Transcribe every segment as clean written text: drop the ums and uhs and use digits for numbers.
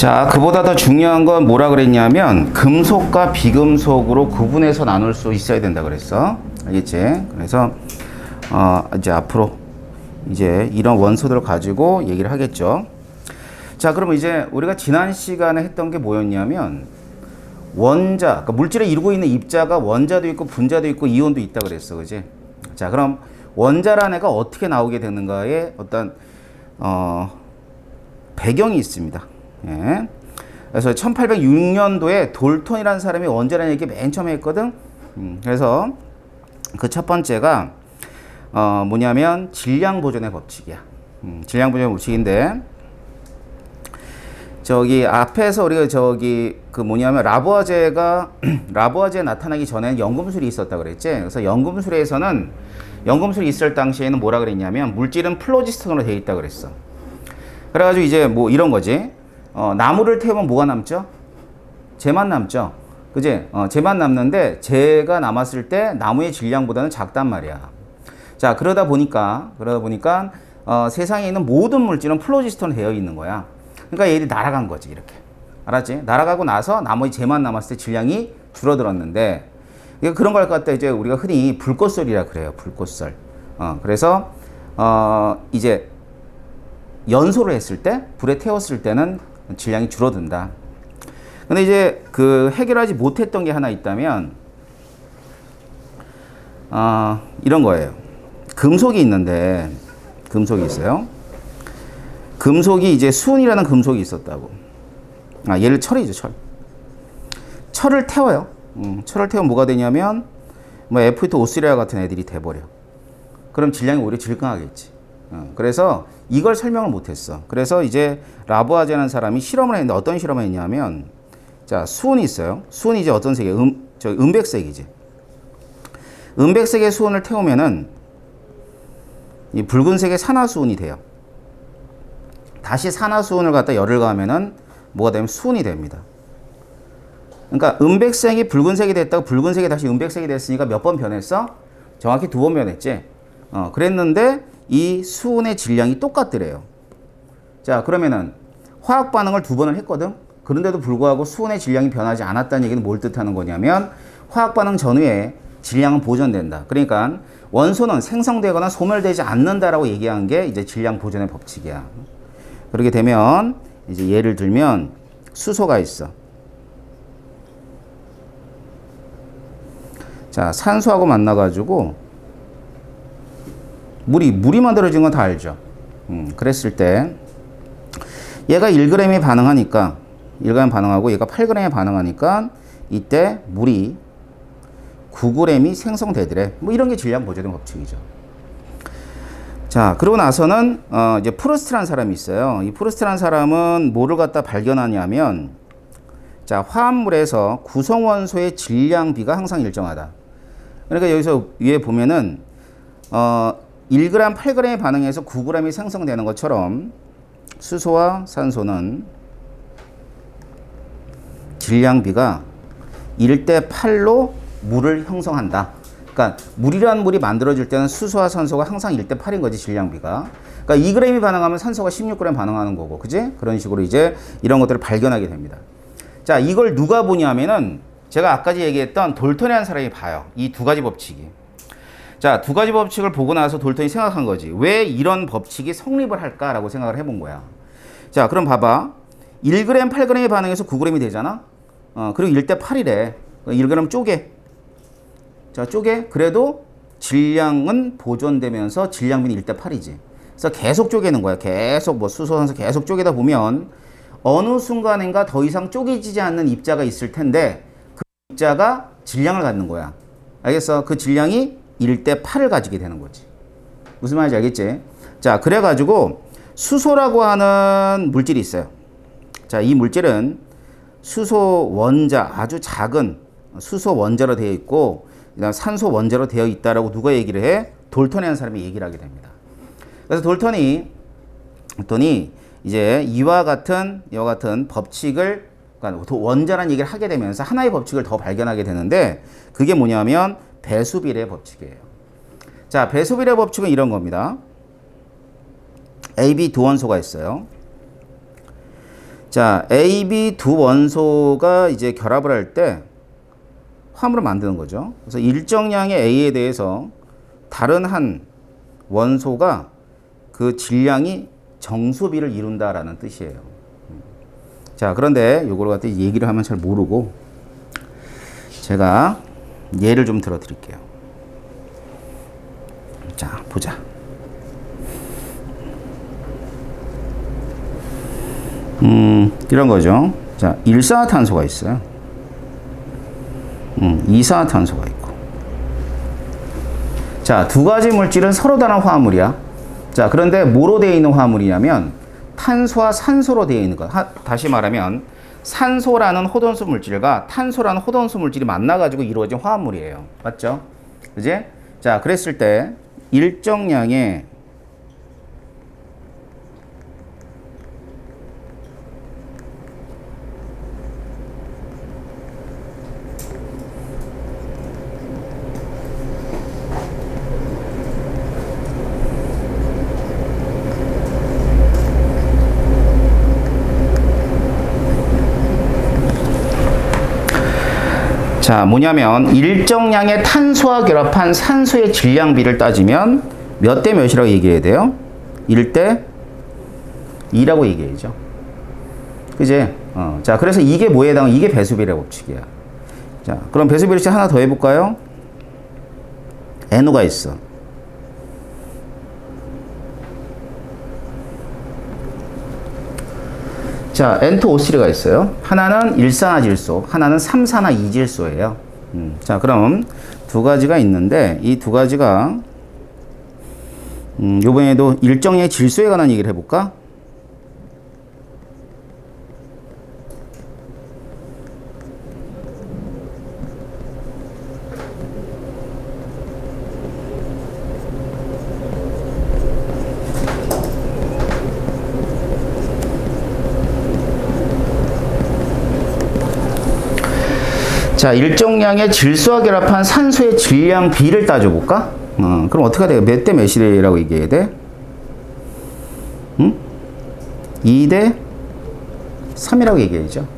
자, 그보다 더 중요한 건 뭐라 그랬냐면 금속과 비금속으로 구분해서 나눌 수 있어야 된다 그랬어. 알겠지? 그래서 이제 앞으로 이제 이런 원소들을 가지고 얘기를 하겠죠. 자, 그러면 이제 우리가 지난 시간에 했던 게 뭐였냐면 원자, 그러니까 물질을 이루고 있는 입자가 원자도 있고 분자도 있고 이온도 있다 그랬어. 그지? 자, 그럼 원자라는 애가 어떻게 나오게 되는가에 어떤 배경이 있습니다. 예. 그래서 1806년도에 돌톤이라는 사람이 원자라는 얘기 맨 처음에 했거든. 그래서 그 첫 번째가 뭐냐면 질량 보존의 법칙이야. 질량 보존의 법칙인데 저기 앞에서 우리가 저기 그 뭐냐면 라부아제에 나타나기 전에는 연금술이 있었다 그랬지. 그래서 연금술에서는 연금술이 있을 당시에는 뭐라 그랬냐면 물질은 플로지스톤으로 되어 있다 그랬어. 그래가지고 이제 뭐 이런 거지. 나무를 태우면 뭐가 남죠? 재만 남죠. 그지? 재만 남는데 재가 남았을 때 나무의 질량보다는 작단 말이야. 자, 그러다 보니까 세상에 있는 모든 물질은 플로지스톤으로 되어 있는 거야. 그러니까 얘들이 날아간 거지, 이렇게. 알았지? 날아가고 나서 나머지 재만 남았을 때 질량이 줄어들었는데 그런 걸 갖다 이제 우리가 흔히 불꽃설이라 그래요. 불꽃설. 그래서 이제 연소를 했을 때, 불에 태웠을 때는 질량이 줄어든다. 근데 이제 그 해결하지 못했던 게 하나 있다면, 이런 거예요. 금속이 있는데, 금속이 있어요. 금속이 이제 수은이라는 금속이 있었다고. 얘를 철이죠, 철. 철을 태워요. 철을 태우면 뭐가 되냐면, 뭐 F2O3와 같은 애들이 돼버려. 그럼 질량이 오히려 질강하겠지. 그래서 이걸 설명을 못했어. 그래서 이제 라부아제라는 사람이 실험을 했는데 어떤 실험을 했냐면, 자, 수은이 있어요. 수은이 이제 어떤 색이에요? 은백색이지. 은백색의 수은을 태우면은 이 붉은색의 산화수은이 돼요. 다시 산화수은을 갖다 열을 가하면은 뭐가 되면 수은이 됩니다. 그러니까 은백색이 붉은색이 됐다고 붉은색이 다시 은백색이 됐으니까 몇 번 변했어? 정확히 2번 변했지. 그랬는데 이 수은의 질량이 똑같더래요. 자, 그러면은 화학 반응을 2번을 했거든. 그런데도 불구하고 수은의 질량이 변하지 않았다는 얘기는 뭘 뜻하는 거냐면 화학 반응 전후에 질량은 보존된다. 그러니까 원소는 생성되거나 소멸되지 않는다라고 얘기한 게 이제 질량 보존의 법칙이야. 그렇게 되면 이제 예를 들면 수소가 있어. 자, 산소하고 만나가지고 물이 만들어진 건 다 알죠. 그랬을 때 얘가 1g이 반응하니까 1g 반응하고 얘가 8g에 반응하니까 이때 물이 9g이 생성되더래. 뭐 이런 게 질량 보존의 법칙이죠. 자, 그러고 나서는 이제 프루스트라는 사람이 있어요. 이 프루스트라는 사람은 뭐를 갖다 발견하냐면, 자, 화합물에서 구성원소의 질량비가 항상 일정하다. 그러니까 여기서 위에 보면은 1g, 8g의 반응에서 9g이 생성되는 것처럼 수소와 산소는 질량비가 1대 8로 물을 형성한다. 그러니까 물이라는 물이 만들어질 때는 수소와 산소가 항상 1대 8인 거지, 질량비가. 그러니까 2g이 반응하면 산소가 16g 반응하는 거고, 그지? 그런 식으로 이제 이런 것들을 발견하게 됩니다. 자, 이걸 누가 보냐면은 제가 아까 얘기했던 돌턴이라는 사람이 봐요. 이 두 가지 법칙이. 자, 두 가지 법칙을 보고 나서 돌턴이 생각한 거지. 왜 이런 법칙이 성립을 할까라고 생각을 해본 거야. 자, 그럼 봐봐. 1g, 8g의 반응에서 9g이 되잖아? 그리고 1대 8이래. 1g 쪼개. 자, 쪼개. 그래도 질량은 보존되면서 질량비는 1대 8이지. 그래서 계속 쪼개는 거야. 계속 뭐 수소, 산소 계속 쪼개다 보면 어느 순간인가 더 이상 쪼개지지 않는 입자가 있을 텐데 그 입자가 질량을 갖는 거야. 알겠어? 그 질량이 1대 8을 가지게 되는 거지. 무슨 말인지 알겠지? 자, 그래가지고 수소라고 하는 물질이 있어요. 자, 이 물질은 수소 원자, 아주 작은 수소 원자로 되어 있고 그다음 산소 원자로 되어 있다라고 누가 얘기를 해? 돌턴이라는 사람이 얘기를 하게 됩니다. 그래서 돌턴이 이제 이와 같은 법칙을, 그러니까 원자라는 얘기를 하게 되면서 하나의 법칙을 더 발견하게 되는데 그게 뭐냐면 배수비례 법칙이에요. 자, 배수비례 법칙은 이런 겁니다. AB 두 원소가 있어요. 자, A, B 두 원소가 이제 결합을 할 때 화합을 만드는 거죠. 그래서 일정량의 A에 대해서 다른 한 원소가 그 질량이 정수비를 이룬다라는 뜻이에요. 자, 그런데 요걸 갖다 얘기를 하면 잘 모르고 제가 예를 좀 들어 드릴게요. 자, 보자. 이런 거죠. 자, 일산화탄소가 있어요. 이산화탄소가 있고. 자, 두 가지 물질은 서로 다른 화합물이야. 자, 그런데 뭐로 되어 있는 화합물이냐면 탄소와 산소로 되어 있는 것. 다시 말하면 산소라는 호돈수 물질과 탄소라는 호돈수 물질이 만나가지고 이루어진 화합물이에요. 맞죠? 그지? 자, 그랬을 때 일정량의 자, 뭐냐면 일정량의 탄소와 결합한 산소의 질량비를 따지면 몇 대 몇이라고 얘기해야 돼요? 1대 2라고 얘기해야죠. 그지? 자, 그래서 이게 뭐에 해당하면 이게 배수비례 법칙이야. 자, 그럼 배수비례 법칙 하나 더 해볼까요? NO가 있어. 자, N2O3가 있어요. 하나는 일산화질소, 하나는 삼산화이질소예요. 자, 그럼 두 가지가 있는데 이 두 가지가 요번에도 일정량의 질소에 관한 얘기를 해볼까? 자, 일정량의 질소와 결합한 산소의 질량 비를 따져볼까? 그럼 어떻게 돼요? 몇 대 몇이라고 얘기해야 돼? 2대 3이라고 얘기해야죠.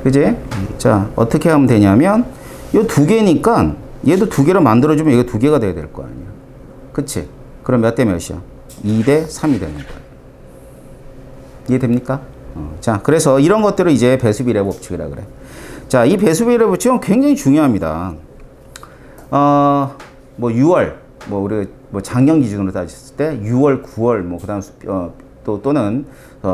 그지? 자, 어떻게 하면 되냐면, 요 두 개니까, 얘도 두 개로 만들어주면 얘가 두 개가 돼야 될 거 아니야. 그치? 그럼 몇 대 몇이야? 2대 3이 되는 거야. 이해됩니까? 자, 그래서 이런 것들을 이제 배수비례 법칙이라 그래. 자, 이 배수비례 법칙은 굉장히 중요합니다. 뭐 6월, 뭐 우리 뭐 작년 기준으로 따졌을 때 6월, 9월, 뭐 그다음 또는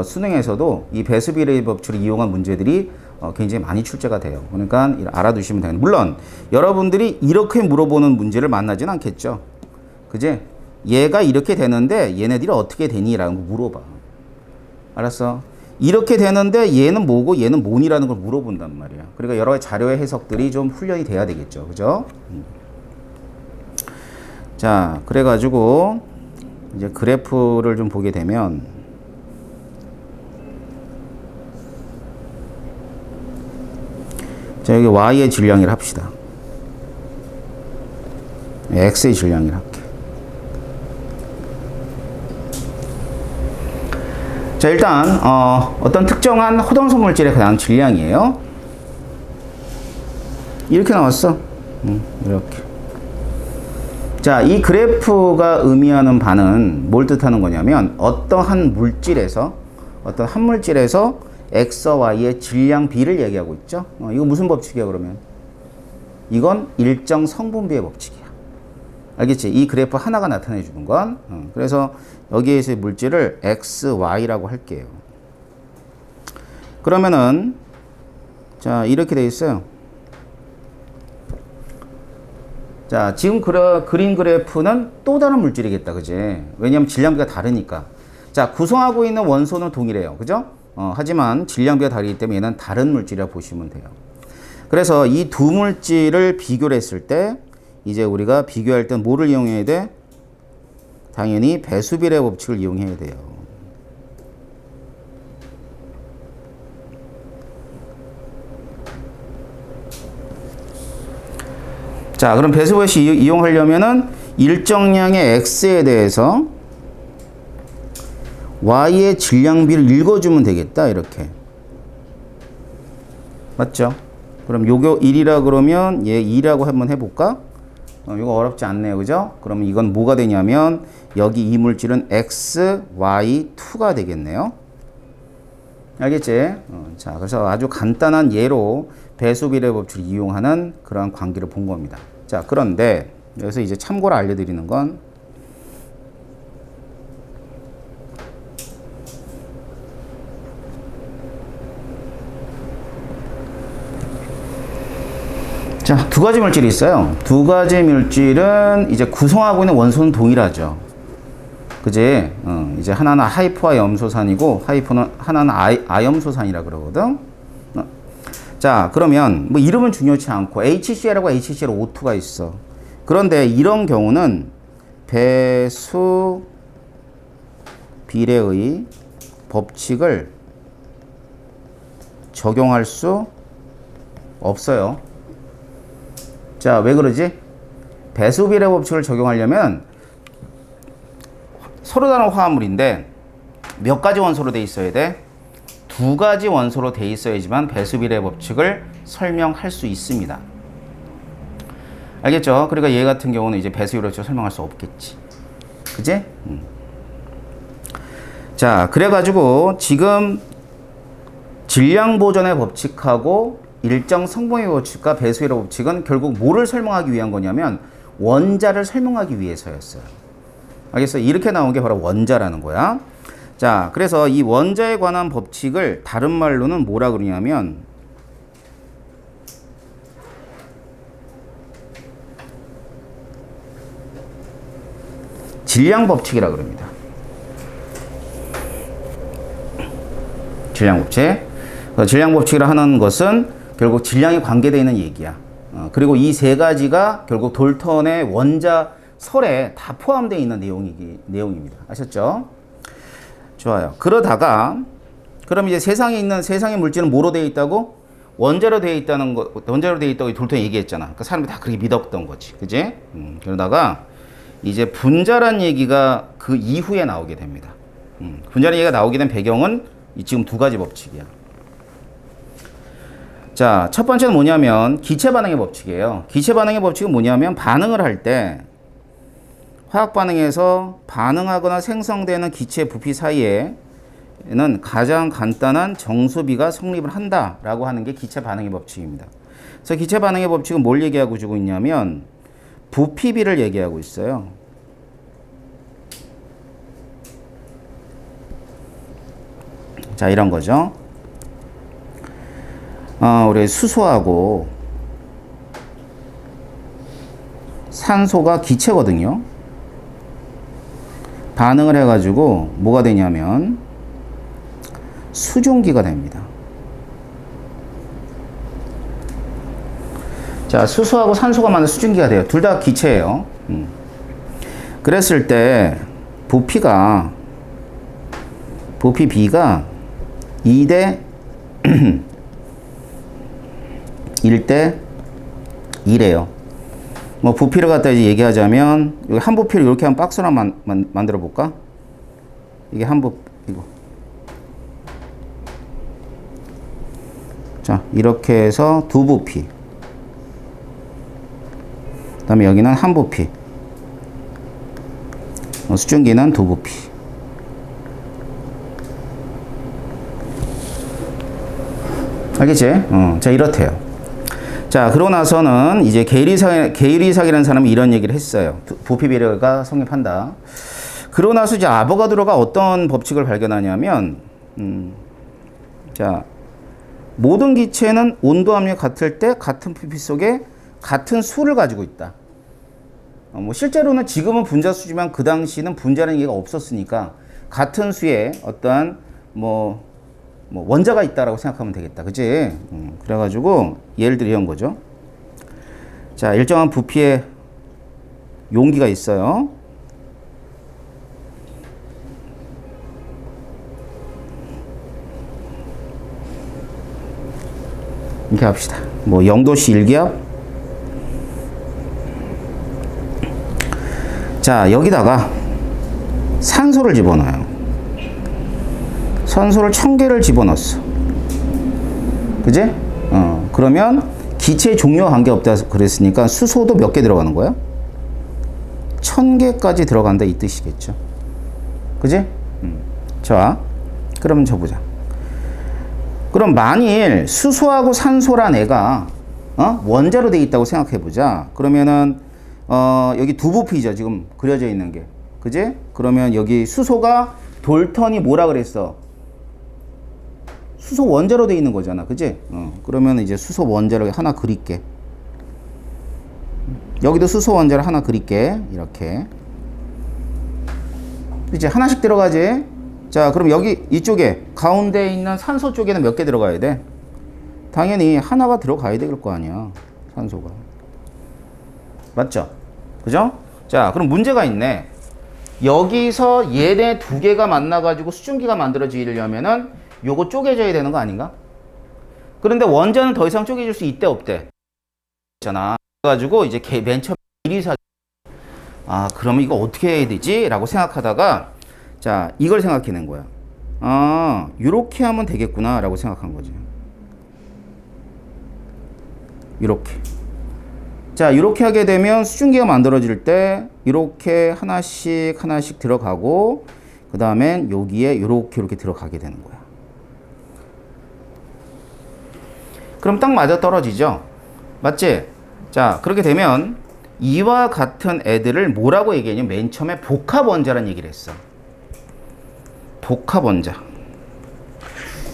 수능에서도 이 배수비례 법칙을 이용한 문제들이 굉장히 많이 출제가 돼요. 그러니까 알아두시면 돼요. 물론 여러분들이 이렇게 물어보는 문제를 만나진 않겠죠. 그지? 얘가 이렇게 되는데 얘네들이 어떻게 되니라는 거 물어봐. 알았어? 이렇게 되는데 얘는 뭐고 얘는 뭐니라는 걸 물어본단 말이야. 그러니까 여러 가지 자료의 해석들이 좀 훈련이 돼야 되겠죠. 그죠? 자, 그래가지고 이제 그래프를 좀 보게 되면 자, 여기 Y의 질량이라 합시다. X의 질량이라 할게. 자, 일단 어떤 특정한 호동소 물질에 관한 질량이에요. 이렇게 나왔어. 이렇게. 자, 이 그래프가 의미하는 바는 뭘 뜻하는 거냐면 어떠한 물질에서 어떤 한 물질에서 X와 Y의 질량 비를 얘기하고 있죠. 이거 무슨 법칙이야 그러면? 이건 일정 성분비의 법칙이야. 알겠지? 이 그래프 하나가 나타내 주는 건. 그래서 여기에서의 물질을 X, Y라고 할게요. 그러면은 자, 이렇게 돼 있어요. 자, 지금 그린 그래프는 또 다른 물질이겠다. 그지? 왜냐하면 질량비가 다르니까. 자, 구성하고 있는 원소는 동일해요. 그죠? 하지만 질량비가 다르기 때문에 얘는 다른 물질이라고 보시면 돼요. 그래서 이 두 물질을 비교를 했을 때 이제 우리가 비교할 땐 뭐를 이용해야 돼? 당연히 배수비례 법칙을 이용해야 돼요. 자, 그럼 배수비례 법칙 이용하려면은 일정량의 X에 대해서 Y의 질량비를 읽어주면 되겠다. 이렇게. 맞죠? 그럼 요거 1이라 그러면 얘 2라고 한번 해볼까? 이거 어렵지 않네요. 그죠? 그러면 이건 뭐가 되냐면 여기 이 물질은 X, Y, 2가 되겠네요. 알겠지? 자, 그래서 아주 간단한 예로 배수비례 법칙을 이용하는 그러한 관계를 본 겁니다. 자, 그런데 여기서 이제 참고로 알려드리는 건 자, 두 가지 물질이 있어요. 두 가지 물질은 이제 구성하고 있는 원소는 동일하죠. 그지? 이제 하나는 하이포화 염소산이고 하나는 아염소산이라 그러거든. 자, 그러면 뭐 이름은 중요치 않고 HCl하고 HClO2가 있어. 그런데 이런 경우는 배수 비례의 법칙을 적용할 수 없어요. 자, 왜 그러지? 배수 비례 법칙을 적용하려면 서로 다른 화합물인데 몇 가지 원소로 돼 있어야 돼? 두 가지 원소로 돼 있어야지만 배수 비례 법칙을 설명할 수 있습니다. 알겠죠? 그러니까 얘 같은 경우는 이제 배수 비례 법칙을 설명할 수 없겠지. 그지? 자, 그래가지고 지금 질량 보존의 법칙하고 일정 성분의 법칙과 배수 비례 법칙은 결국 뭐를 설명하기 위한 거냐면 원자를 설명하기 위해서였어요. 알겠어요? 이렇게 나온 게 바로 원자라는 거야. 자, 그래서 이 원자에 관한 법칙을 다른 말로는 뭐라 그러냐면 질량 법칙이라 그럽니다. 질량 법칙. 질량 법칙이라 하는 것은 결국 질량이 관계되어 있는 얘기야. 그리고 이 세 가지가 결국 돌턴의 원자 설에 다 포함되어 있는 내용입니다. 아셨죠? 좋아요. 그러다가 그럼 이제 세상에 있는 세상의 물질은 뭐로 되어 있다고? 원자로 되어 있다는 거, 원자로 되어 있다고 돌턴이 얘기했잖아. 그러니까 사람들이 다 그렇게 믿었던 거지. 그지? 그러다가 이제 분자란 얘기가 그 이후에 나오게 됩니다. 분자란 얘기가 나오게 된 배경은 지금 두 가지 법칙이야. 자, 첫 번째는 뭐냐면 기체 반응의 법칙이에요. 기체 반응의 법칙은 뭐냐면 반응을 할 때 화학 반응에서 반응하거나 생성되는 기체 부피 사이에는 가장 간단한 정수비가 성립을 한다라고 하는 게 기체 반응의 법칙입니다. 그래서 기체 반응의 법칙은 뭘 얘기하고 주고 있냐면 부피비를 얘기하고 있어요. 자, 이런 거죠. 우리 수소하고 산소가 기체거든요. 반응을 해가지고 뭐가 되냐면 수증기가 됩니다. 자, 수소하고 산소가 만든 수증기가 돼요. 둘 다 기체예요. 그랬을 때 부피가 B가 2대 1대 2래요. 뭐 부피를 갖다 이제 얘기하자면 여기 한 부피를 이렇게 한 박스로 만들어 볼까? 이게 이거. 자, 이렇게 해서 두 부피. 그다음에 여기는 한 부피. 수증기는 두 부피. 알겠지? 자, 이렇대요. 자, 그러고 나서는 이제 게이리삭이라는 사람이 이런 얘기를 했어요. 부피 비례가 성립한다. 그러고 나서 이제 아보가드로가 어떤 법칙을 발견하냐면, 자, 모든 기체는 온도 압력이 같을 때 같은 부피 속에 같은 수를 가지고 있다. 뭐 실제로는 지금은 분자수지만 그 당시는 분자라는 얘기가 없었으니까 같은 수의 어떠한 뭐 원자가 있다라고 생각하면 되겠다. 그치? 그래가지고 예를 들어 이런 거죠. 자, 일정한 부피의 용기가 있어요. 이렇게 합시다. 뭐 0도씨 1기압. 자, 여기다가 산소를 집어넣어요. 산소를 1000개를 집어넣었어. 그지? 그러면 기체 종류와 관계없다 그랬으니까 수소도 몇 개 들어가는 거야? 1000개까지 들어간다 이 뜻이겠죠. 그지? 자, 그럼 저 보자. 그럼 만일 수소하고 산소란 애가 원자로 돼 있다고 생각해 보자. 그러면은 여기 두 부피죠. 지금 그려져 있는 게. 그지? 그러면 여기 수소가 돌턴이 뭐라 그랬어? 수소 원자로 돼 있는 거잖아. 그지? 그러면 이제 수소 원자를 하나 그릴게. 여기도 수소 원자를 하나 그릴게. 이렇게. 이제 하나씩 들어가지. 자, 그럼 여기 이쪽에 가운데 있는 산소 쪽에는 몇 개 들어가야 돼? 당연히 하나가 들어가야 될 거 아니야. 산소가. 맞죠? 그죠? 자, 그럼 문제가 있네. 여기서 얘네 두 개가 만나가지고 수증기가 만들어지려면은 요거 쪼개져야 되는 거 아닌가? 그런데 원자는 더 이상 쪼개질 수 있대 없대? 있잖아. 그래가지고 이제 맨 처음 미리사 그러면 이거 어떻게 해야 되지? 라고 생각하다가 자, 이걸 생각해낸 거야. 요렇게 하면 되겠구나 라고 생각한 거지. 요렇게. 자, 요렇게 하게 되면 수증기가 만들어질 때 요렇게 하나씩 하나씩 들어가고 그 다음엔 여기에 요렇게 들어가게 되는 거야. 그럼 딱 맞아 떨어지죠? 맞지? 자, 그렇게 되면 이와 같은 애들을 뭐라고 얘기했냐면 맨 처음에 복합원자라는 얘기를 했어. 복합원자.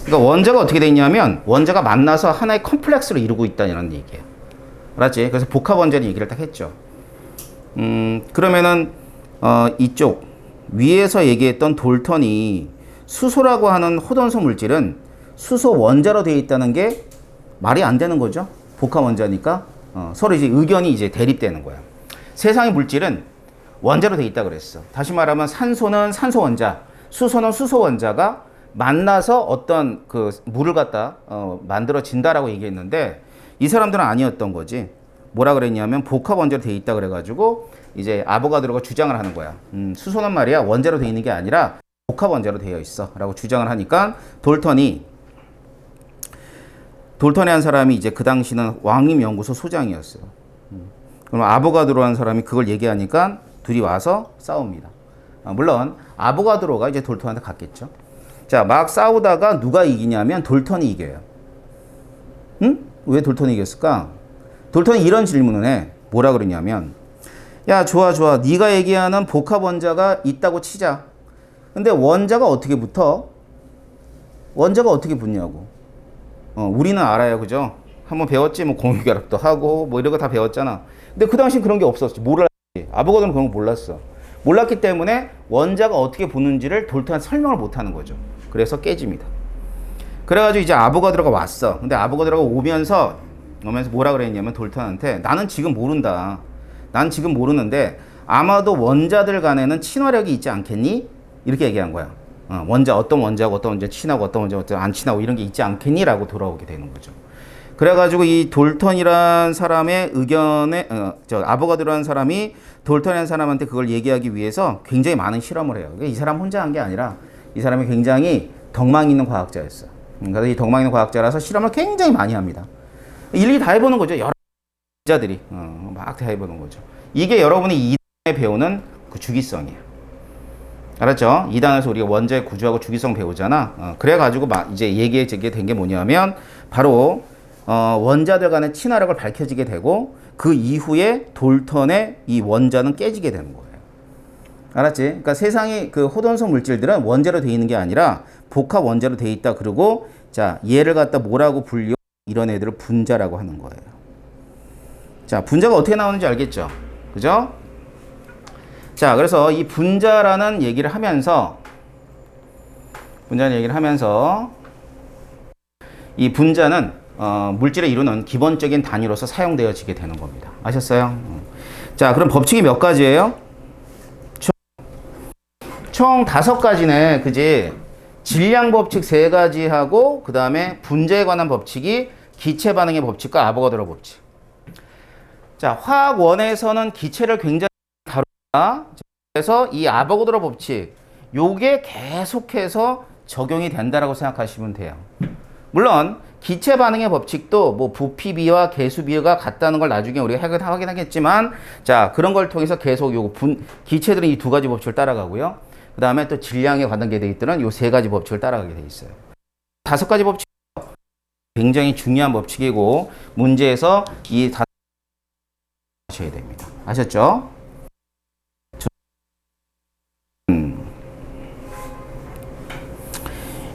그러니까 원자가 어떻게 돼 있냐면 원자가 만나서 하나의 컴플렉스로 이루고 있다는 얘기야. 알았지? 그래서 복합원자는 얘기를 딱 했죠. 그러면은 이쪽 위에서 얘기했던 돌턴이 수소라고 하는 호돈소 물질은 수소 원자로 되어 있다는 게 말이 안 되는 거죠. 복합원자니까 서로 이제 의견이 이제 대립되는 거야. 세상의 물질은 원자로 되어 있다 그랬어. 다시 말하면 산소는 산소 원자, 수소는 수소 원자가 만나서 어떤 그 물을 갖다 만들어진다라고 얘기했는데 이 사람들은 아니었던 거지. 뭐라 그랬냐면 복합 원자로 돼 있다 그래가지고 이제 아보가드로가 주장을 하는 거야. 수소는 말이야 원자로 돼 있는 게 아니라 복합 원자로 되어 있어라고 주장을 하니까 돌턴이 한 사람이 이제 그 당시는 왕립연구소 소장이었어요. 그럼 아보가드로라는 사람이 그걸 얘기하니까 둘이 와서 싸웁니다. 물론 아보가드로가 이제 돌턴한테 갔겠죠. 자, 막 싸우다가 누가 이기냐면 돌턴이 이겨요. 응? 왜 돌턴이 이겼을까? 돌턴이 이런 질문을 해. 뭐라 그러냐면 야, 좋아. 네가 얘기하는 복합 원자가 있다고 치자. 근데 원자가 어떻게 붙어? 원자가 어떻게 붙냐고. 우리는 알아요. 그죠? 한번 배웠지. 뭐 공유결합도 하고 뭐 이런 거 다 배웠잖아. 근데 그 당시엔 그런 게 없었지. 몰랐지. 아보가드로는 그런 거 몰랐어. 몰랐기 때문에 원자가 어떻게 붙는지를 돌턴한테 설명을 못 하는 거죠. 그래서 깨집니다. 그래가지고 이제 아보가드로가 왔어. 근데 아보가드로가 오면서 뭐라 그랬냐면 돌턴한테 나는 지금 모른다. 난 지금 모르는데 아마도 원자들 간에는 친화력이 있지 않겠니? 이렇게 얘기한 거야. 어떤 원자하고 어떤 원자 친하고 어떤 원자 안 친하고 이런 게 있지 않겠니? 라고 돌아오게 되는 거죠. 그래가지고 이 돌턴이란 사람의 의견에 아보가드로라는 사람이 돌턴이라는 사람한테 그걸 얘기하기 위해서 굉장히 많은 실험을 해요. 이 사람 혼자 한 게 아니라 이 사람이 굉장히 덕망 있는 과학자였어. 그래서 이 덕망 있는 과학자라서 실험을 굉장히 많이 합니다. 일일이 다 해보는 거죠. 여러 자들이 막 다 해보는 거죠. 이게 여러분이 2단에 배우는 그 주기성이에요. 알았죠? 2단에서 우리가 원자의 구조하고 주기성 배우잖아. 그래가지고 이제 얘기해지게 된 게 뭐냐면 바로 원자들 간의 친화력을 밝혀지게 되고 그 이후에 돌턴의 이 원자는 깨지게 되는 거예요. 알았지? 그러니까 세상의 그 호돈소 물질들은 원자로 되어 있는 게 아니라 복합 원자로 되어 있다. 그러고 자, 얘를 갖다 뭐라고 불려? 이런 애들을 분자라고 하는 거예요. 자, 분자가 어떻게 나오는지 알겠죠? 그죠? 자, 그래서 이 분자라는 얘기를 하면서 이 분자는 물질을 이루는 기본적인 단위로서 사용되어지게 되는 겁니다. 아셨어요? 자, 그럼 법칙이 몇 가지예요? 총 5가지네. 그지? 질량 법칙 3가지 하고 그 다음에 분자에 관한 법칙이 기체 반응의 법칙과 아보가드로 법칙. 자, 화학원에서는 기체를 굉장히 다루다. 그래서 이 아보가드로 법칙 요게 계속해서 적용이 된다라고 생각하시면 돼요. 물론 기체 반응의 법칙도 뭐 부피 비와 개수 비가 같다는 걸 나중에 우리가 확인하겠지만, 자, 그런 걸 통해서 계속 요거 기체들은 이 두 가지 법칙을 따라가고요. 그 다음에 또 질량에 관한 계들들은 요 세 가지 법칙을 따라가게 돼 있어요. 다섯 가지 법칙 굉장히 중요한 법칙이고, 문제에서 이 다섯 하셔야 됩니다. 아셨죠?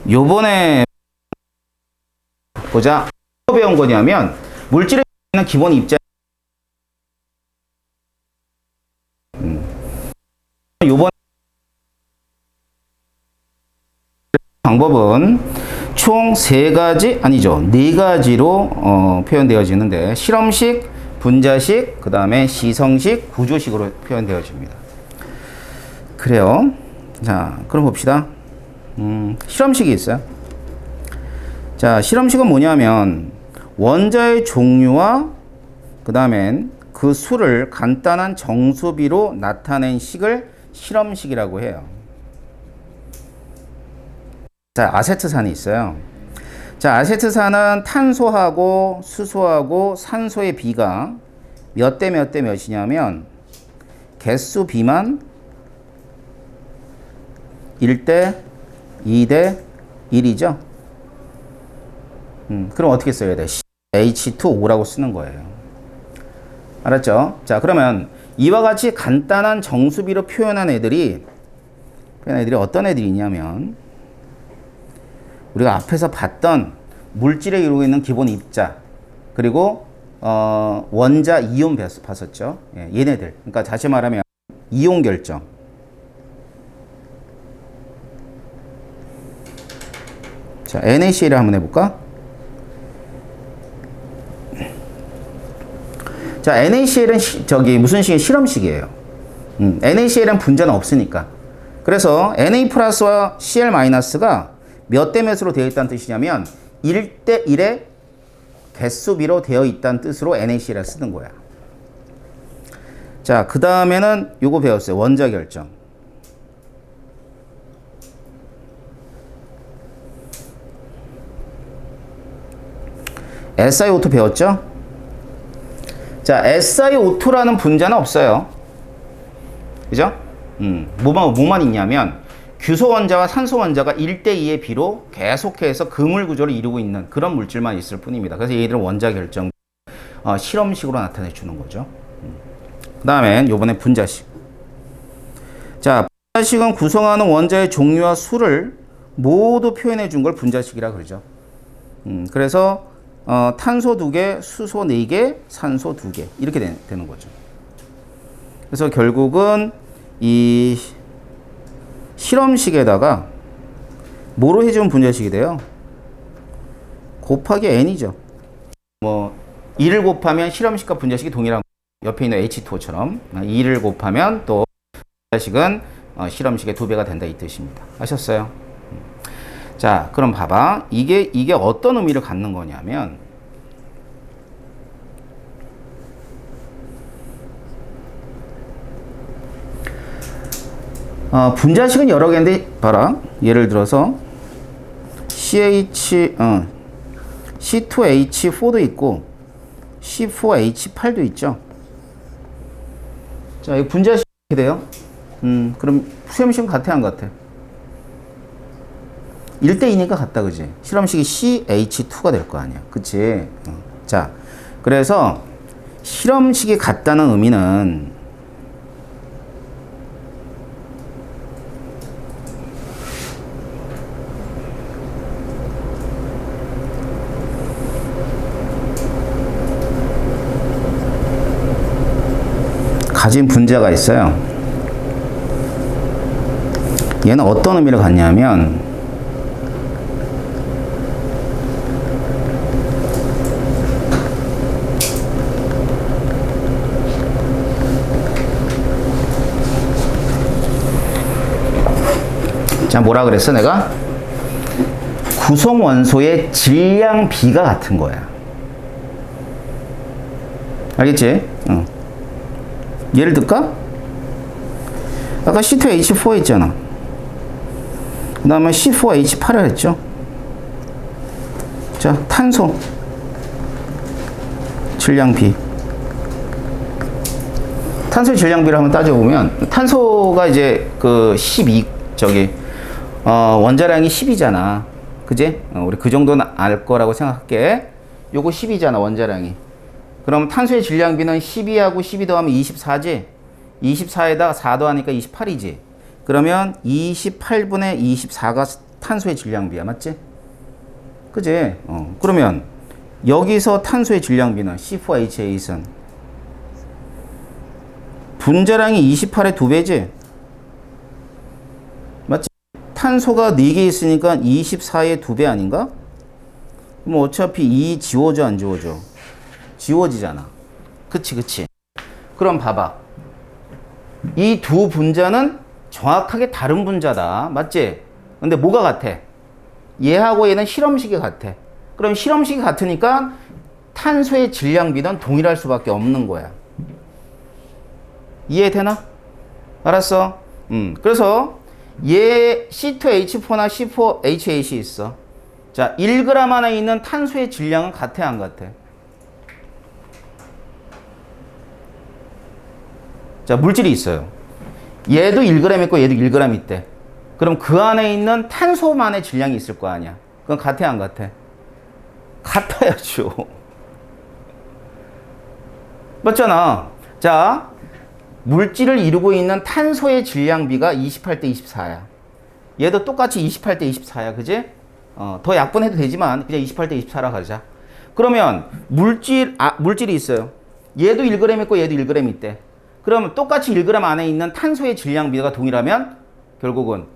요번에 보자. 뭐 배운 거냐면 물질에 있는 기본 입자. 요번 방법은 총 세 가지, 아니죠, 네 가지로 표현되어지는데, 실험식, 분자식, 그 다음에 시성식, 구조식으로 표현되어집니다. 그래요. 자, 그럼 봅시다. 실험식이 있어요. 자, 실험식은 뭐냐면 원자의 종류와 그 다음엔 그 수를 간단한 정수비로 나타낸 식을 실험식이라고 해요. 자, 아세트산이 있어요. 자, 아세트산은 탄소하고 수소하고 산소의 비가 몇 대 몇 대 몇이냐면 개수 비만 1대 2대 1이죠. 그럼 어떻게 써야 돼? H2O라고 쓰는 거예요. 알았죠? 자, 그러면 이와 같이 간단한 정수비로 표현한 애들이 어떤 애들이 있냐면, 우리가 앞에서 봤던 물질에 이루고 있는 기본 입자, 그리고 원자 이온 봤었죠. 예, 얘네들. 그러니까 다시 말하면 이온 결정. 자, NaCl을 한번 해볼까? 자, NaCl은 무슨 식이에요? 실험식이에요. NaCl은 분자는 없으니까. 그래서 Na 플러스와 Cl 마이너스가 몇 대 몇으로 되어 있다는 뜻이냐면 1대 1의 개수비로 되어 있다는 뜻으로 NaCl을 쓰는 거야. 자, 그 다음에는 요거 배웠어요. 원자 결정. SiO2 배웠죠? 자, SiO2라는 분자는 없어요. 그죠? 뭐만 있냐면 규소 원자와 산소 원자가 1대2의 비로 계속해서 그물 구조를 이루고 있는 그런 물질만 있을 뿐입니다. 그래서 얘들은 원자 결정 실험식으로 나타내 주는 거죠. 그 다음엔 요번에 분자식. 자, 분자식은 구성하는 원자의 종류와 수를 모두 표현해 준 걸 분자식이라 그러죠. 그래서 탄소 2개, 수소 4개, 산소 2개 이렇게 되는 거죠. 그래서 결국은 이 실험식에다가 뭐로 해주면 분자식이 돼요? 곱하기 n이죠. 뭐 2를 곱하면 실험식과 분자식이 동일한, 옆에 있는 H2O처럼 2를 곱하면 또 분자식은 실험식의 2배가 된다 이 뜻입니다. 아셨어요? 자, 그럼 봐봐. 이게 어떤 의미를 갖는 거냐면, 분자식은 여러 개인데, 봐라. 예를 들어서 C2H4도 있고 C4H8도 있죠. 자, 이 분자식이 돼요. 그럼 수렴식은 같아 안 같아? 1대2니까 같다, 그지? 실험식이 CH2가 될 거 아니야. 그치? 자, 그래서 실험식이 같다는 의미는 가진 분자가 있어요. 얘는 어떤 의미를 갖냐면, 자, 뭐라 그랬어 내가? 구성 원소의 질량 비가 같은 거야. 알겠지? 예를 들까? 아까 C2H4 있잖아. 그 다음에 C4H8을 했죠. 자, 탄소 질량비. 탄소의 질량비를 한번 따져보면, 탄소가 이제 그 12, 원자량이 10이잖아. 그지? 우리 그 정도는 알 거라고 생각할게. 요거 10이잖아, 원자량이. 그럼 탄소의 질량비는 12하고 12 더하면 24지? 24에다가 4 더하니까 28이지? 그러면 28분의 24가 탄소의 질량비야. 맞지? 그지? 그러면 여기서 탄소의 질량비는 C4H8은 분자량이 28의 2배지? 맞지? 탄소가 4개 있으니까 24의 2배 아닌가? 그럼 어차피 2 지워져 안 지워져? 지워지잖아. 그치. 그럼 봐봐. 이 두 분자는 정확하게 다른 분자다. 맞지? 근데 뭐가 같아? 얘하고 얘는 실험식이 같아. 그럼 실험식이 같으니까 탄소의 질량비는 동일할 수밖에 없는 거야. 이해되나? 알았어? 그래서 얘 C2H4나 C4H8이 있어. 자, 1g 안에 있는 탄소의 질량은 같아, 안 같아? 자, 물질이 있어요. 얘도 1g 있고 얘도 1g 있대. 그럼 그 안에 있는 탄소만의 질량이 있을 거 아니야. 그건 같아, 안 같아? 같아야죠. 맞잖아. 자, 물질을 이루고 있는 탄소의 질량비가 28대 24야. 얘도 똑같이 28대 24야. 그지? 더 약분해도 되지만 그냥 28대 24라 가자. 그러면 물질이 있어요. 얘도 1g 있고 얘도 1g 있대. 그러면 똑같이 1g 안에 있는 탄소의 질량비가 동일하면 결국은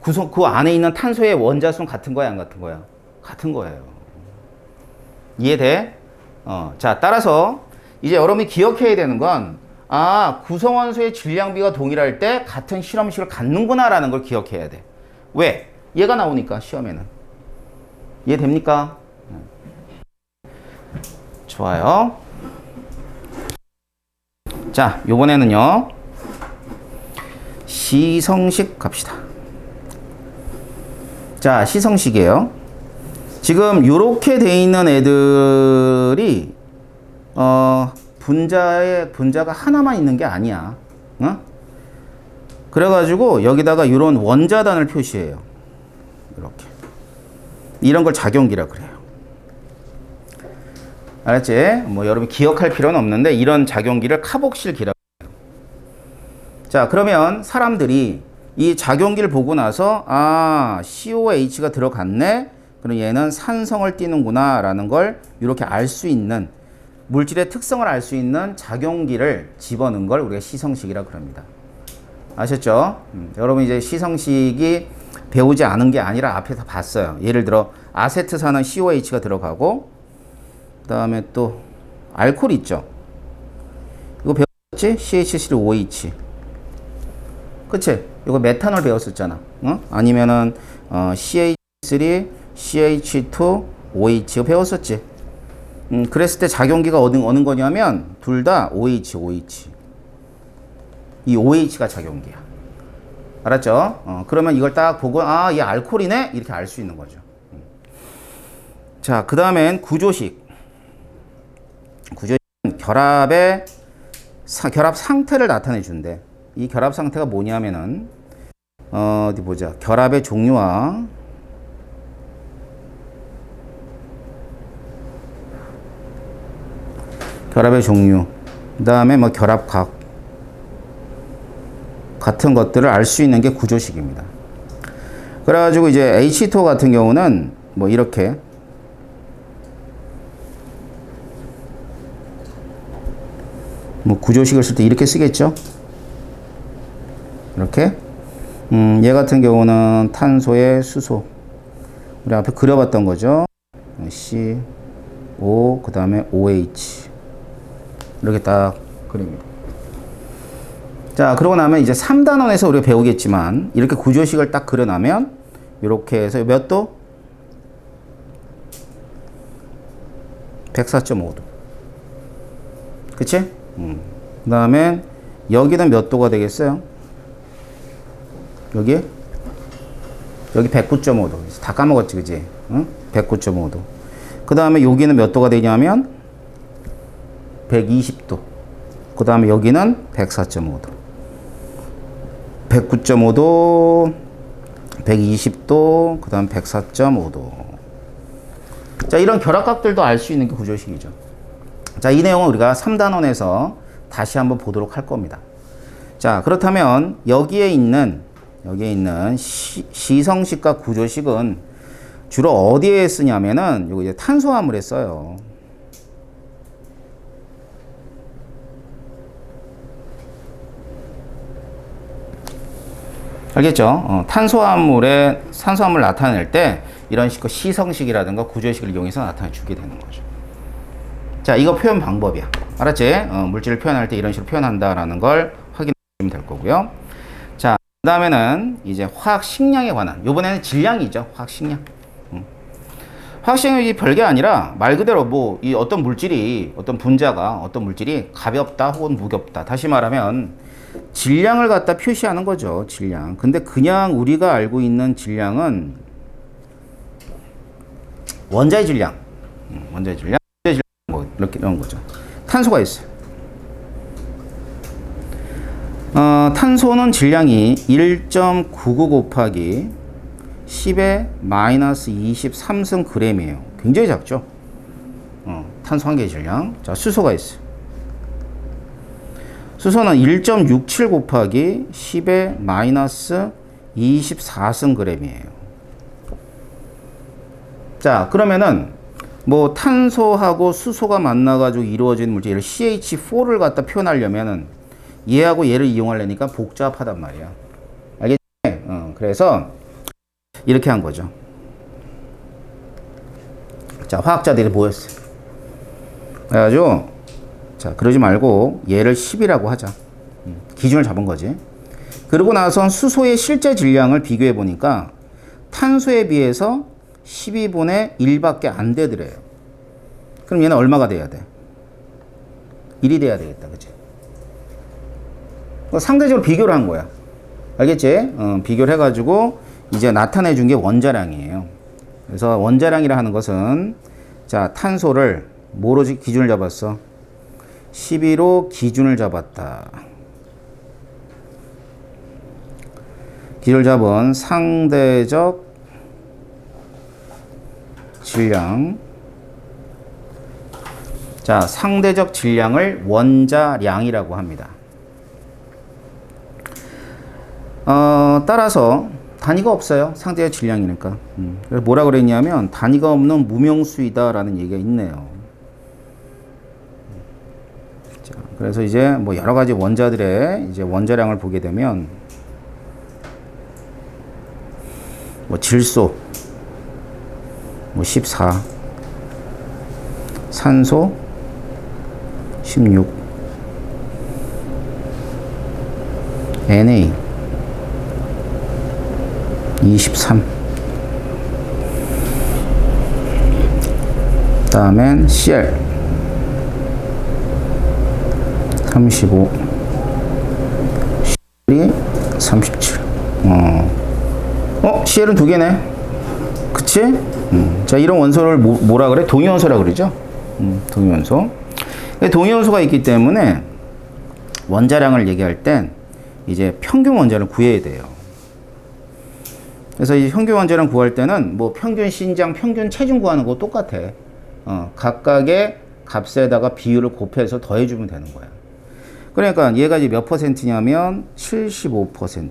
그 안에 있는 탄소의 원자수는 같은 거야, 안 같은 거야? 같은 거예요. 이해돼? 자, 따라서 이제 여러분이 기억해야 되는 건, 구성원소의 질량비가 동일할 때 같은 실험식을 갖는구나 라는 걸 기억해야 돼. 왜? 얘가 나오니까, 시험에는. 이해됩니까? 좋아요. 자, 요번에는요, 시성식 갑시다. 자, 시성식이에요. 지금 요렇게 돼 있는 애들이 분자가 하나만 있는 게 아니야. 그래가지고 여기다가 요런 원자단을 표시해요. 이렇게. 이런 걸 작용기라 그래요. 알았지? 뭐 여러분 기억할 필요는 없는데 이런 작용기를 카복실기라고 해요. 자, 그러면 사람들이 이 작용기를 보고 나서 COH가 들어갔네. 그럼 얘는 산성을 띠는구나 라는 걸 이렇게 알 수 있는, 물질의 특성을 알 수 있는 작용기를 집어넣은 걸 우리가 시성식이라고 그럽니다. 아셨죠? 여러분 이제 시성식이 배우지 않은 게 아니라 앞에서 봤어요. 예를 들어 아세트산은 COH가 들어가고, 그 다음에 또 알코올 있죠. 이거 배웠지? CH3OH. 그치? 이거 메탄올 배웠었잖아. 아니면은 CH3, CH2, OH 배웠었지. 그랬을 때 작용기가 어느 거냐면 둘 다 OH. 이 OH가 작용기야. 알았죠? 그러면 이걸 딱 보고 얘 알코올이네? 이렇게 알 수 있는 거죠. 자, 그 다음엔 구조식. 구조식은 결합 상태를 나타내 준대. 이 결합 상태가 뭐냐면은 어디 보자. 결합의 종류와 결합의 종류, 그 다음에 뭐 결합각 같은 것들을 알 수 있는 게 구조식입니다. 그래가지고 이제 H2O 같은 경우는 뭐 이렇게 뭐 구조식을 쓸 때 이렇게 쓰겠죠. 이렇게. 얘 같은 경우는 탄소의 수소. 우리 앞에 그려봤던 거죠. CO, 그 다음에 OH. 이렇게 딱 그립니다. 자, 그러고 나면 이제 3단원에서 우리가 배우겠지만, 이렇게 구조식을 딱 그려나면, 이렇게 해서 몇 도? 104.5도. 그치? 그 다음에, 여기는 몇 도가 되겠어요? 여기? 여기 109.5도. 다 까먹었지, 그지? 응? 109.5도. 그 다음에 여기는 몇 도가 되냐면 120도. 그 다음에 여기는 104.5도. 109.5도, 120도, 그 다음 104.5도. 자, 이런 결합각들도 알 수 있는 게 구조식이죠. 자, 이 내용은 우리가 3단원에서 다시 한번 보도록 할 겁니다. 자, 그렇다면 여기에 있는 시성식과 구조식은 주로 어디에 쓰냐면은 요거 이제 탄소화물에 써요. 알겠죠? 탄소화물에 산소화물 나타낼 때 이런 식의 시성식이라든가 구조식을 이용해서 나타내 주게 되는 거죠. 자, 이거 표현 방법이야. 알았지? 물질을 표현할 때 이런 식으로 표현한다라는 걸 확인해 주면 될 거고요. 자, 그 다음에는 이제 화학 식량에 관한, 요번에는 질량이죠. 화학 식량. 화학 식량이 별게 아니라 말 그대로 뭐 이 어떤 물질이, 어떤 분자가, 어떤 물질이 가볍다 혹은 무겁다. 다시 말하면 질량을 갖다 표시하는 거죠. 질량. 근데 그냥 우리가 알고 있는 질량은 원자의 질량. 원자의 질량. 뭐 이렇게 이런 거죠. 탄소가 있어요. 탄소는 질량이 1.99 곱하기 10의 마이너스 23승 g이에요. 굉장히 작죠. 탄소 한 개의 질량. 자, 수소가 있어요. 수소는 1.67 곱하기 10의 마이너스 24승 g이에요. 자, 그러면은 뭐 탄소하고 수소가 만나가지고 이루어진 물질 CH4를 갖다 표현하려면은 얘하고 얘를 이용하려니까 복잡하단 말이야. 알겠지? 그래서 이렇게 한 거죠. 자, 화학자들이 모였어요. 그래가지고 자, 그러지 말고 얘를 10이라고 하자. 기준을 잡은 거지. 그러고 나선 수소의 실제 질량을 비교해 보니까 탄소에 비해서 12분의 1밖에 안 되더래요. 그럼 얘는 얼마가 돼야 돼? 1이 돼야 되겠다. 그치? 상대적으로 비교를 한 거야. 알겠지? 비교를 해가지고 이제 나타내 준 게 원자량이에요. 그래서 원자량이라 하는 것은 자, 탄소를 뭐로 기준을 잡았어? 12로 기준을 잡았다. 기준을 잡은 상대적 질량. 자, 상대적 질량을 원자량이라고 합니다. 따라서 단위가 없어요. 상대적 질량이니까. 그래서 뭐라 그랬냐면 단위가 없는 무명수이다라는 얘기가 있네요. 자, 그래서 이제 뭐 여러 가지 원자들의 이제 원자량을 보게 되면 뭐 질소 뭐 14, 산소 16, Na 23, 다음엔 Cl 35, Cl이 37. Cl은 두 개네. 그치? 자, 이런 원소를 뭐라 그래? 동위원소라 그러죠? 동위원소. 동위원소가 있기 때문에 원자량을 얘기할 땐 이제 평균 원자를 구해야 돼요. 그래서 이 평균 원자량 구할 때는 뭐 평균 신장, 평균 체중 구하는 거 똑같아. 각각의 값에다가 비율을 곱해서 더해주면 되는 거야. 그러니까 얘가 이제 몇 퍼센트냐면 75%.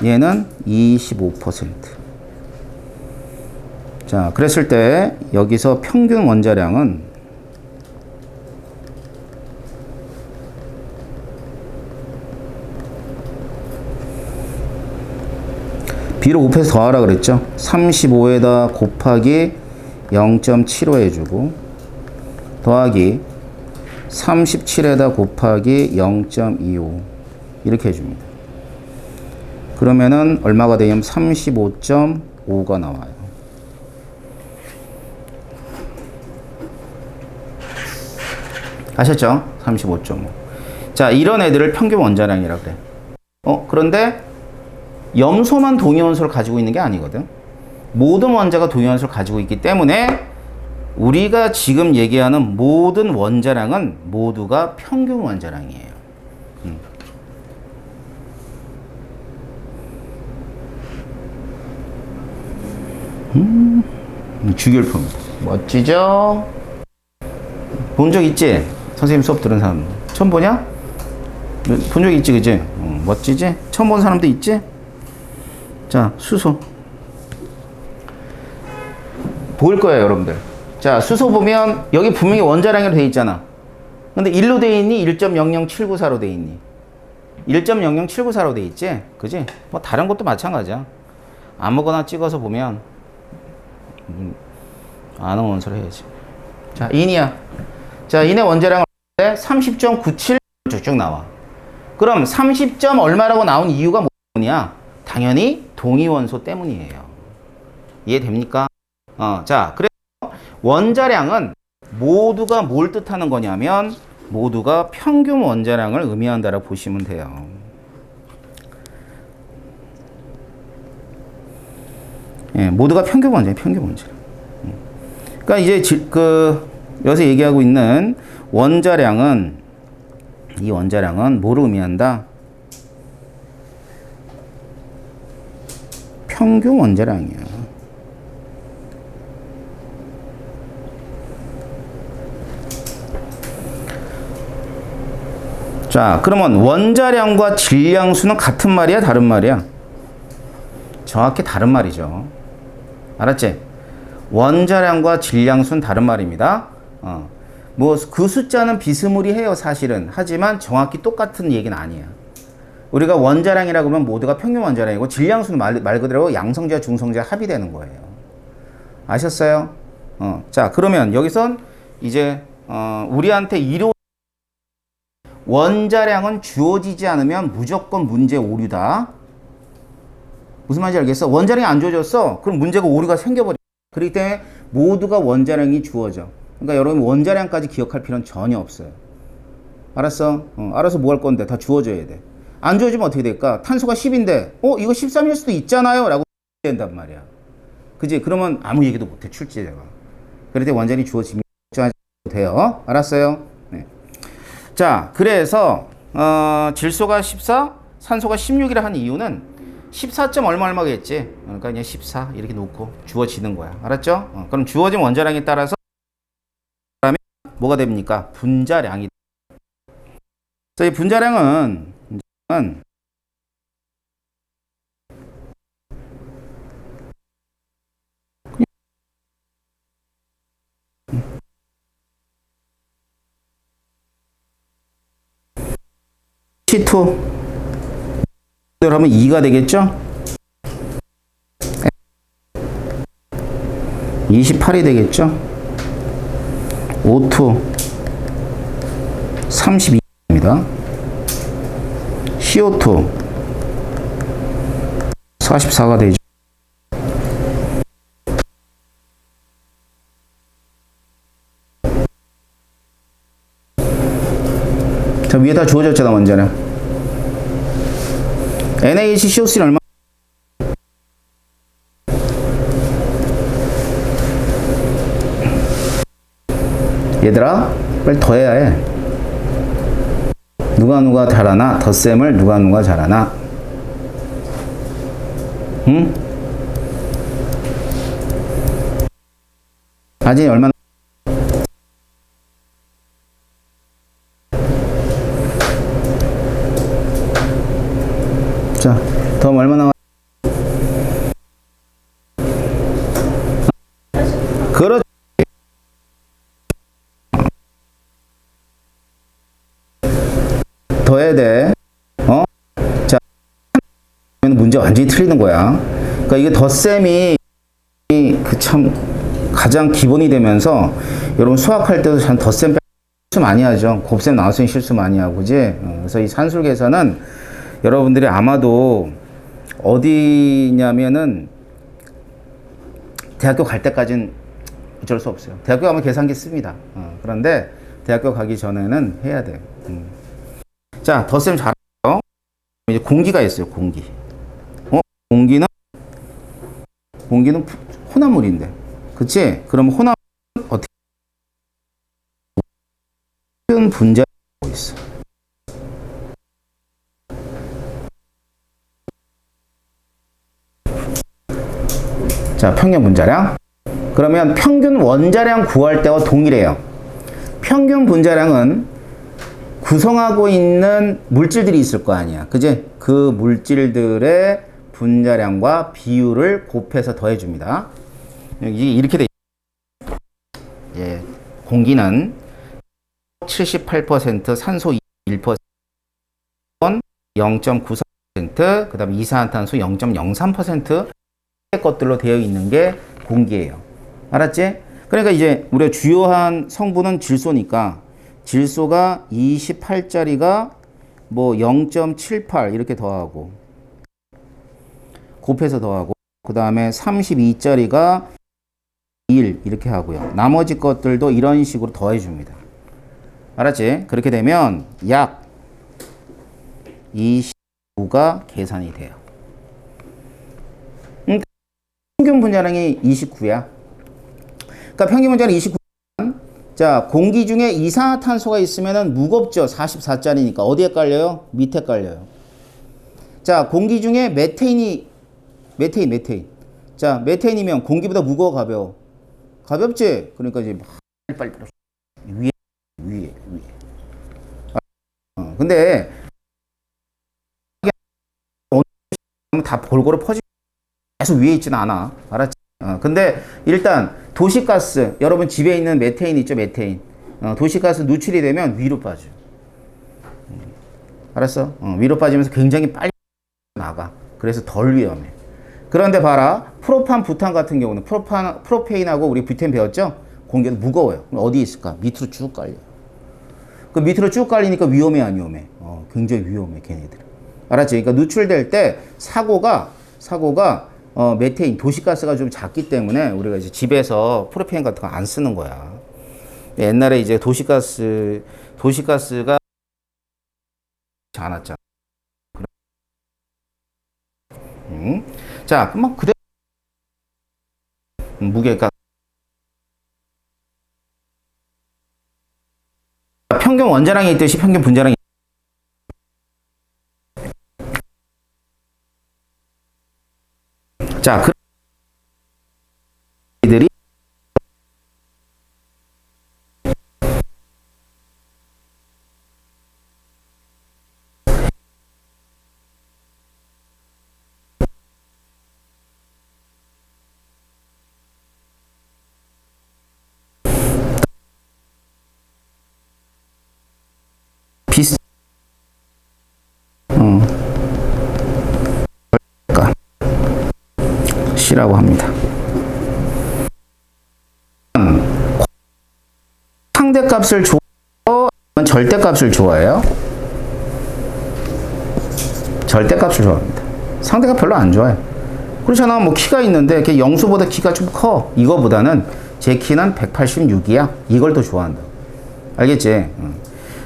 얘는 25%. 자, 그랬을 때 여기서 평균 원자량은 B로 곱해서 더하라 그랬죠. 35에다 곱하기 0.75 해주고 더하기 37에다 곱하기 0.25 이렇게 해줍니다. 그러면은 얼마가 되냐면 35.5가 나와요. 아셨죠? 35.5. 자, 이런 애들을 평균 원자량이라 그래. 그런데 염소만 동위원소를 가지고 있는 게 아니거든. 모든 원자가 동위원소를 가지고 있기 때문에 우리가 지금 얘기하는 모든 원자량은 모두가 평균 원자량이에요. 주결품 멋지죠? 본 적 있지? 선생님 수업 들은 사람 처음 보냐? 본 적 있지, 그지? 멋지지? 처음 본 사람도 있지? 자, 수소 보일 거예요, 여러분들. 자, 수소 보면 여기 분명히 원자량으로 돼 있잖아. 근데 1로 돼 있니? 1.00794로 돼 있니? 1.00794로 돼 있지? 그지? 뭐 다른 것도 마찬가지야. 아무거나 찍어서 보면 아는 원소를 해야지. 자, 인이야. 자, 인의 원자량을 30.97 쭉쭉 나와. 그럼 30점 얼마라고 나온 이유가 뭐냐? 당연히 동위원소 때문이에요. 이해됩니까? 자, 그래서 원자량은 모두가 뭘 뜻하는 거냐면 모두가 평균 원자량을 의미한다라고 보시면 돼요. 예, 모두가 평균 원자량, 평균 원자량. 그러니까 이제 여기서 얘기하고 있는 원자량은 이 원자량은 뭐를 의미한다? 평균 원자량이야. 자, 그러면 원자량과 질량수는 같은 말이야, 다른 말이야? 정확히 다른 말이죠. 알았지? 원자량과 질량수는 다른 말입니다. 뭐 그 숫자는 비스무리해요, 사실은. 하지만 정확히 똑같은 얘기는 아니야. 우리가 원자량이라고 하면 모두가 평균 원자량이고 질량수는 말 그대로 양성자, 중성자 합이 되는 거예요. 아셨어요? 자, 그러면 여기선 이제 우리한테 이루 원자량은 주어지지 않으면 무조건 문제 오류다. 무슨 말인지 알겠어? 원자량이 안 주어졌어? 그럼 문제가 오류가 생겨버려. 그렇기 때문에 모두가 원자량이 주어져. 그러니까 여러분 원자량까지 기억할 필요는 전혀 없어요. 알았어? 알아서 뭐 할 건데 다 주어져야 돼. 안 주어지면 어떻게 될까? 탄소가 10인데 이거 13일 수도 있잖아요 라고 된단 말이야. 그지? 그러면 아무 얘기도 못해, 출제자가. 그럴 때 원자량이 주어지면 걱정하지 돼요. 알았어요? 네. 자, 그래서 질소가 14, 산소가 16이라 한 이유는 14점 얼마겠지? 그러니까 그냥 14 이렇게 놓고 주어지는 거야. 알았죠? 그럼 주어진 원자량에 따라서 뭐가 됩니까? 분자량이. 그래서 이 분자량은 C2 대로 하면 2가 되겠죠? 28이 되겠죠? O2 32입니다. CO2 44가 되죠. 자, 위에 다 주어졌잖아, 원자량. NaCO3는 얼마? 얘들아, 빨리 더해야 해. 누가 잘하나? 덧셈을 누가 잘하나? 응? 아진이 얼마나? 자, 더 얼마나? 그렇지. 더 해야 돼. 자, 문제 완전히 틀리는 거야. 그러니까 이게 덧셈이 참 가장 기본이 되면서 여러분 수학할 때도 참 덧셈 실수 많이 하죠. 곱셈 나눗셈 실수 많이 하고, 그지? 그래서 이 산술 계산은 여러분들이 아마도 어디냐면은 대학교 갈 때까지는 어쩔 수 없어요. 대학교 가면 계산기 씁니다. 그런데 대학교 가기 전에는 해야 돼요. 자, 덧셈 잘하죠? 이제 공기가 있어요, 공기. 공기는 혼합물인데, 그치? 그럼 혼합 어떻게 평균 분자라고 있어. 자, 평균 분자량. 그러면 평균 원자량 구할 때와 동일해요. 평균 분자량은 구성하고 있는 물질들이 있을 거 아니야. 그지? 그 물질들의 분자량과 비율을 곱해서 더해줍니다. 여기 이렇게 돼. 예, 공기는 78%, 산소 1%, 0.94%, 그 다음에 이산화탄소 0.03% 것들로 되어 있는 게 공기예요. 알았지? 그러니까 이제 우리가 주요한 성분은 질소니까 질소가 28짜리가 뭐 0.78 이렇게 더하고 곱해서 더하고 그 다음에 32짜리가 1 이렇게 하고요. 나머지 것들도 이런 식으로 더해 줍니다. 알았지? 그렇게 되면 약 29가 계산이 돼요. 평균 분자량이 29야. 그러니까 평균 분자량 29. 자, 공기 중에 이산화탄소가 있으면은 무겁죠. 44짜리니까. 어디에 깔려요? 밑에 깔려요. 자, 공기 중에 메테인. 자, 메테인이면 공기보다 무거워, 가벼워? 가볍지? 그러니까 이제 빨리 위에. 근데 다 골고루 퍼지 계속 위에 있지는 않아. 알았지? 근데 일단 도시가스, 여러분 집에 있는 메테인 있죠? 메테인. 도시가스 누출이 되면 위로 빠져. 알았어? 위로 빠지면서 굉장히 빨리 나가. 그래서 덜 위험해. 그런데 봐라. 프로판, 부탄 같은 경우는 프로페인하고 우리 뷰텐 배웠죠? 공기는 무거워요. 그럼 어디 있을까? 밑으로 쭉 깔려. 그 밑으로 쭉 깔리니까 위험해, 안 위험해? 굉장히 위험해, 걔네들. 알았지? 그러니까 누출될 때 사고가 메테인, 도시가스가 좀 작기 때문에 우리가 이제 집에서 프로페인 같은 거 안 쓰는 거야. 옛날에 이제 도시가스가 않았잖아. 자, 그럼 그대로 무게가 평균 원자량이 있듯이 평균 분자량이 자, 그들이 비슷 C라고 합니다. 상대값을 좋아해요? 절대값을 좋아해요? 절대값을 좋아합니다. 상대값 별로 안 좋아해. 그렇잖아. 뭐 키가 있는데 걔 영수보다 키가 좀 커. 이거보다는 제 키는 186이야. 이걸 더 좋아한다. 알겠지?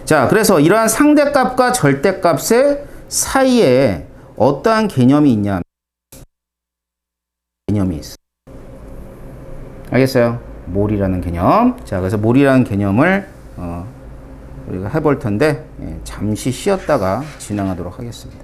자, 그래서 이러한 상대값과 절대값의 사이에 어떠한 개념이 있냐? 개념이 있어. 알겠어요? 몰이라는 개념. 자, 그래서 몰이라는 개념을 우리가 해볼 텐데 잠시 쉬었다가 진행하도록 하겠습니다.